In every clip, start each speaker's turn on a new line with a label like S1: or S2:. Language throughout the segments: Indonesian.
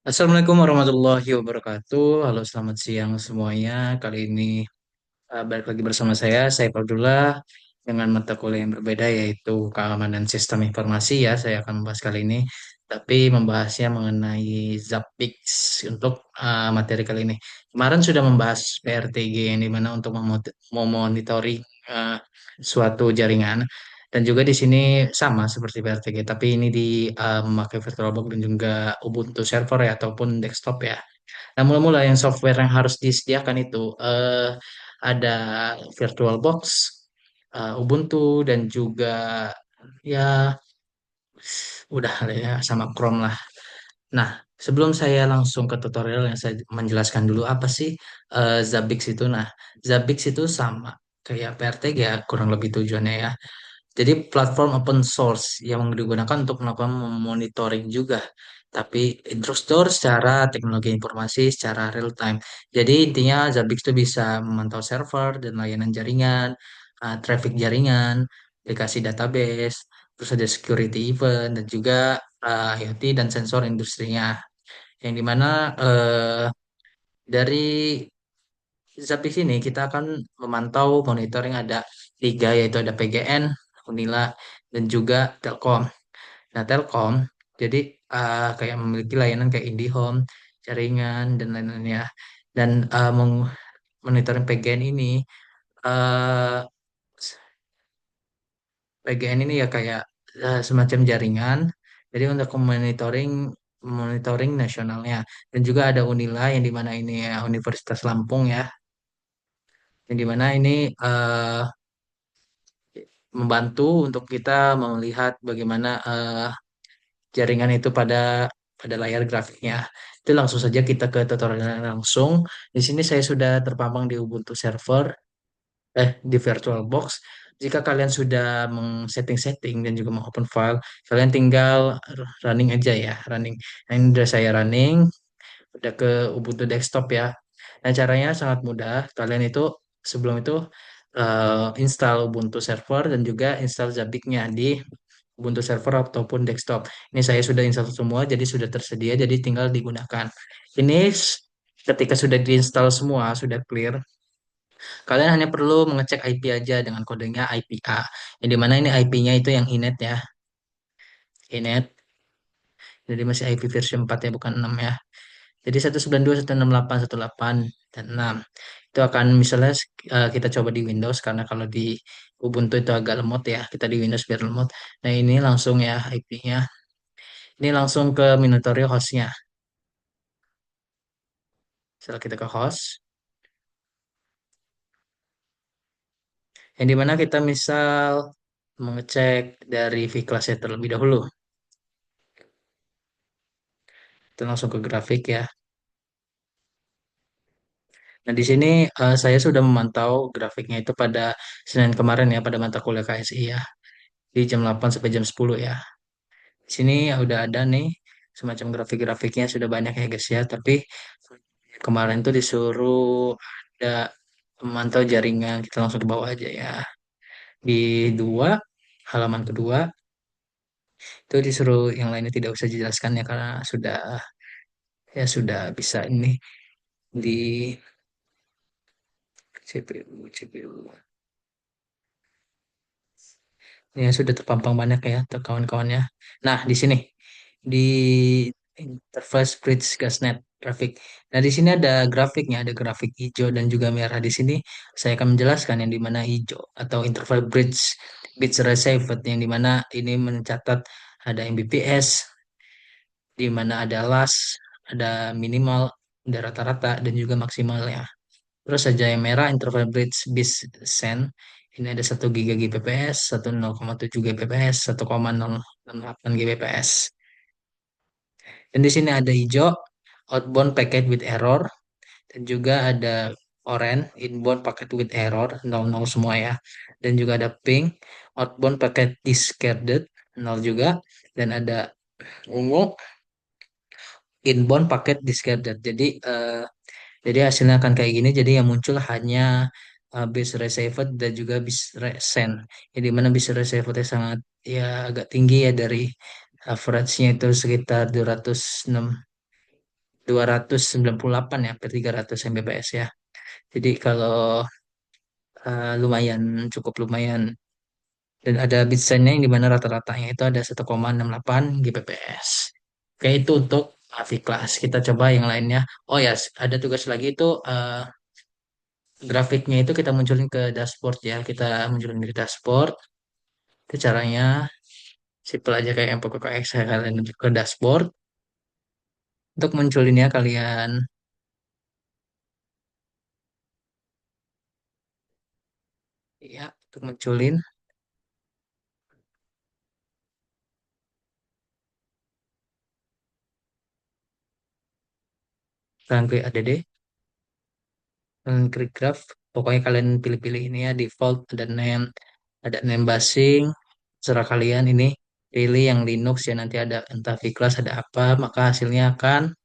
S1: Assalamualaikum warahmatullahi wabarakatuh. Halo, selamat siang semuanya. Kali ini balik lagi bersama saya Abdullah dengan mata kuliah yang berbeda yaitu keamanan sistem informasi ya. Saya akan membahas kali ini, tapi membahasnya mengenai Zabbix untuk materi kali ini. Kemarin sudah membahas PRTG yang dimana untuk memonitoring uh, suatu jaringan. Dan juga di sini sama seperti PRTG, tapi ini memakai VirtualBox dan juga Ubuntu server ya ataupun desktop ya. Nah, mula-mula yang software yang harus disediakan itu ada VirtualBox, Ubuntu dan juga ya udah lah ya sama Chrome lah. Nah, sebelum saya langsung ke tutorial yang saya menjelaskan dulu apa sih Zabbix itu. Nah, Zabbix itu sama kayak PRTG ya kurang lebih tujuannya ya. Jadi platform open source yang digunakan untuk melakukan monitoring juga, tapi infrastruktur secara teknologi informasi secara real time. Jadi intinya Zabbix itu bisa memantau server dan layanan jaringan, traffic jaringan, aplikasi database, terus ada security event dan juga IoT dan sensor industrinya. Yang dimana dari Zappis ini kita akan memantau monitoring ada tiga yaitu ada PGN, Unila, dan juga Telkom. Nah, Telkom jadi kayak memiliki layanan kayak IndiHome, jaringan dan lain-lainnya. Dan monitoring PGN ini eh, PGN ini ya kayak semacam jaringan. Jadi untuk monitoring monitoring nasionalnya dan juga ada Unila yang di mana ini ya Universitas Lampung ya yang di mana ini membantu untuk kita melihat bagaimana jaringan itu pada layar grafiknya. Itu langsung saja kita ke tutorial langsung. Di sini saya sudah terpampang di Ubuntu server, di VirtualBox. Jika kalian sudah setting dan juga open file, kalian tinggal running aja ya, running. Nah, ini udah saya running, udah ke Ubuntu desktop ya. Nah, caranya sangat mudah. Kalian itu sebelum itu install Ubuntu server dan juga install Zabbix-nya di Ubuntu server ataupun desktop. Ini saya sudah install semua, jadi sudah tersedia, jadi tinggal digunakan. Ini ketika sudah diinstal semua, sudah clear, kalian hanya perlu mengecek IP aja dengan kodenya IPA. Yang dimana ini IP-nya itu yang inet ya, inet. Jadi masih IP versi 4 ya, bukan 6 ya. Jadi 192.168.1.8 dan 6. Itu akan misalnya kita coba di Windows karena kalau di Ubuntu itu agak lemot ya. Kita di Windows biar lemot. Nah, ini langsung ya IP-nya. Ini langsung ke Minotaur hostnya. Setelah kita ke host, yang dimana kita misal mengecek dari vKelasnya terlebih dahulu. Kita langsung ke grafik ya. Nah, di sini saya sudah memantau grafiknya itu pada Senin kemarin ya, pada mata kuliah KSI ya. Di jam 8 sampai jam 10 ya. Di sini ya udah ada nih semacam grafik-grafiknya sudah banyak ya guys ya. Tapi kemarin tuh disuruh ada memantau jaringan. Kita langsung ke bawah aja ya. Di dua, halaman kedua, itu disuruh yang lainnya tidak usah dijelaskan ya karena sudah bisa ini di CPU. Ya sudah terpampang banyak ya kawan-kawannya. Nah, di sini di interface bridge gasnet grafik. Nah, di sini ada grafiknya, ada grafik hijau dan juga merah. Di sini saya akan menjelaskan yang di mana hijau atau interface bridge bits received yang di mana ini mencatat ada Mbps, di mana ada las, ada minimal, ada rata-rata dan juga maksimalnya. Terus saja yang merah interval bridge bis send. Ini ada 1 giga Gbps, 1,0,7 Gbps, 1,068 Gbps. Dan di sini ada hijau outbound packet with error dan juga ada orange inbound packet with error 00 semua ya. Dan juga ada pink outbound packet discarded 0 juga dan ada ungu inbound packet discarded. Jadi hasilnya akan kayak gini. Jadi yang muncul hanya base received dan juga base send. Jadi mana base received sangat ya agak tinggi ya dari average-nya itu sekitar 206. 298 ya per 300 Mbps ya. Jadi kalau lumayan, cukup lumayan. Dan ada bitsennya yang dimana rata-ratanya itu ada 1,68 Gbps. Oke, itu untuk V-Class. Kita coba yang lainnya. Oh ya, ada tugas lagi itu grafiknya itu kita munculin ke dashboard ya. Kita munculin ke dashboard. Itu caranya simple aja kayak yang pokok Excel kalian ke dashboard. Untuk munculinnya kalian ya, untuk munculin kalian klik add, kalian klik graph. Pokoknya kalian pilih-pilih ini ya default, ada name basing, serah kalian ini pilih yang Linux ya, nanti ada entah V-Class ada apa, maka hasilnya akan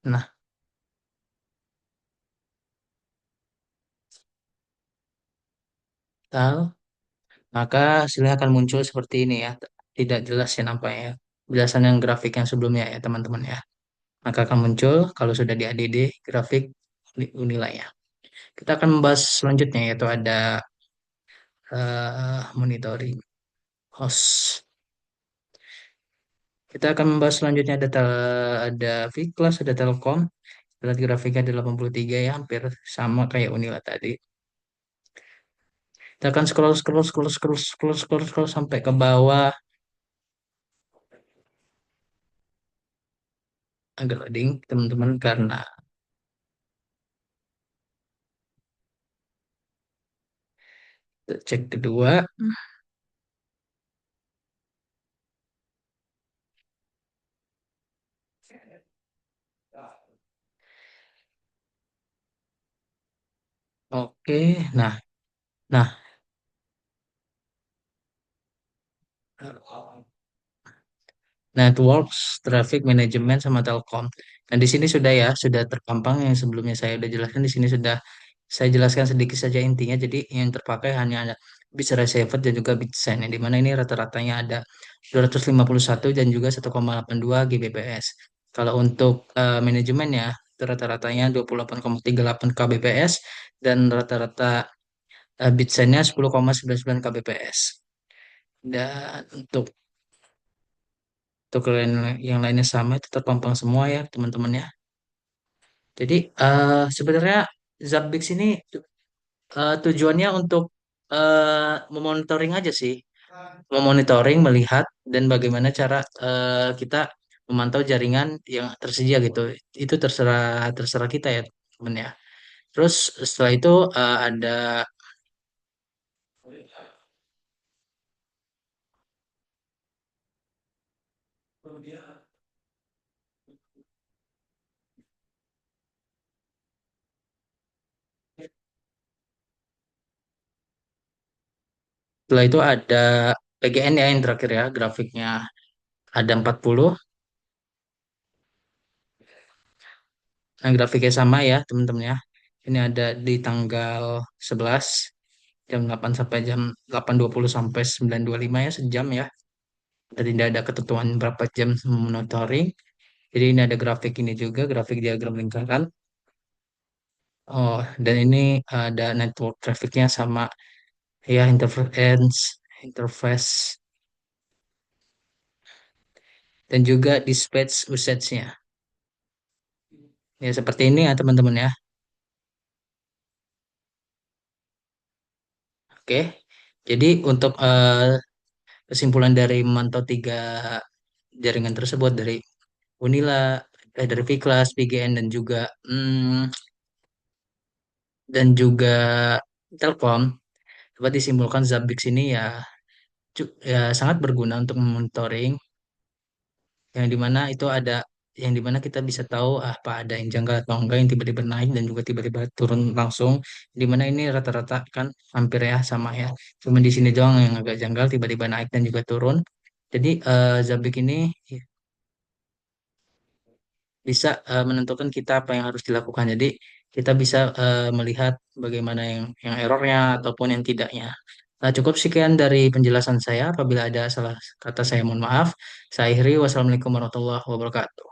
S1: nah tal maka hasilnya akan muncul seperti ini ya, tidak jelas ya nampaknya ya. Berdasarkan yang grafik yang sebelumnya ya teman-teman ya, maka akan muncul kalau sudah di ADD grafik nilainya. Kita akan membahas selanjutnya yaitu ada monitoring host. Kita akan membahas selanjutnya ada V-Class, ada Telkom. Lihat grafiknya di 83 ya, hampir sama kayak Unila tadi. Kita akan scroll scroll scroll scroll scroll scroll scroll sampai ke bawah, agak loading teman-teman karena cek kedua. Oke, nah, nah, networks, traffic management sama Telkom. Dan di sini sudah ya, sudah terpampang yang sebelumnya saya udah jelaskan. Di sini sudah saya jelaskan sedikit saja intinya. Jadi yang terpakai hanya ada bit receiver dan juga bit send. Yang dimana ini rata-ratanya ada 251 dan juga 1,82 Gbps. Kalau untuk manajemen ya, itu rata-ratanya 28,38 Kbps dan rata-rata bit sendnya 10,99 Kbps. Dan untuk yang lainnya sama itu terpampang semua ya teman-teman ya. Jadi sebenarnya Zabbix ini tujuannya untuk memonitoring aja sih, memonitoring, melihat dan bagaimana cara kita memantau jaringan yang tersedia gitu. Itu terserah terserah kita ya teman ya. Terus setelah itu ada setelah itu ada PGN ya yang terakhir ya, grafiknya ada 40. Nah, grafiknya sama ya teman-teman ya. Ini ada di tanggal 11 jam 8 sampai jam 8.20 sampai 9.25 ya, sejam ya. Dan tidak ada ketentuan berapa jam monitoring. Jadi ini ada grafik ini juga, grafik diagram lingkaran. Oh, dan ini ada network trafficnya sama ya, interface, dan juga dispatch usage-nya. Ya seperti ini ya teman-teman ya. Oke. Jadi untuk kesimpulan dari memantau tiga jaringan tersebut dari Unila, dari V-Class, PGN dan juga Telkom, dapat disimpulkan Zabbix ini ya, ya sangat berguna untuk memonitoring, yang dimana itu ada, yang dimana kita bisa tahu apa ada yang janggal atau enggak, yang tiba-tiba naik dan juga tiba-tiba turun langsung, dimana ini rata-rata kan hampir ya sama ya, cuma di sini doang yang agak janggal tiba-tiba naik dan juga turun. Jadi Zabbix ini bisa menentukan kita apa yang harus dilakukan. Jadi kita bisa melihat bagaimana yang errornya ataupun yang tidaknya. Nah, cukup sekian dari penjelasan saya. Apabila ada salah kata saya mohon maaf. Saya akhiri. Wassalamualaikum warahmatullahi wabarakatuh.